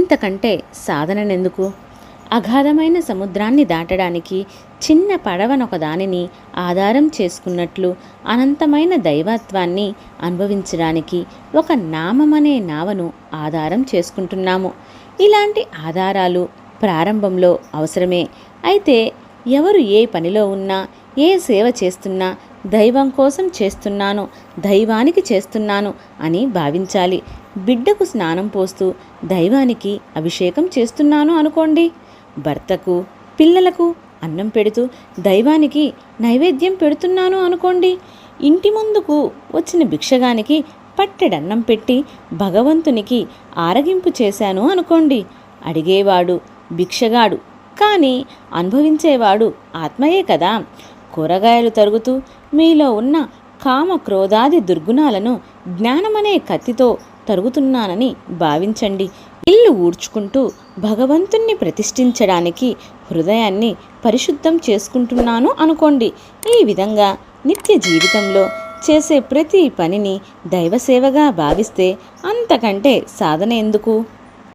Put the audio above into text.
ఇంతకంటే సాధననెందుకు? అగాధమైన సముద్రాన్ని దాటడానికి చిన్న పడవనొక దానిని ఆధారం చేసుకున్నట్లు అనంతమైన దైవత్వాన్ని అనుభవించడానికి ఒక నామమనే నావను ఆధారం చేసుకుంటున్నాము. ఇలాంటి ఆధారాలు ప్రారంభంలో అవసరమే. అయితే ఎవరు ఏ పనిలో ఉన్నా, ఏ సేవ చేస్తున్నా దైవం కోసం చేస్తున్నాను, దైవానికి చేస్తున్నాను అని భావించాలి. బిడ్డకు స్నానం పోస్తూ దైవానికి అభిషేకం చేస్తున్నాను అనుకోండి. భర్తకు, పిల్లలకు అన్నం పెడుతూ దైవానికి నైవేద్యం పెడుతున్నాను అనుకోండి. ఇంటి ముందుకు వచ్చిన భిక్షగానికి పట్టెడన్నం పెట్టి భగవంతునికి ఆరగింపు చేశాను అనుకోండి. అడిగేవాడు భిక్షగాడు, కానీ అనుభవించేవాడు ఆత్మయే కదా. కూరగాయలు తరుగుతూ మీలో ఉన్న కామ క్రోధాది దుర్గుణాలను జ్ఞానమనే కత్తితో తరుగుతున్నానని భావించండి. ఇల్లు ఊడ్చుకుంటూ భగవంతుణ్ణి ప్రతిష్ఠించడానికి హృదయాన్ని పరిశుద్ధం చేసుకుంటున్నాను అనుకోండి. ఈ విధంగా నిత్య జీవితంలో చేసే ప్రతి పనిని దైవసేవగా భావిస్తే అంతకంటే సాధన ఎందుకు?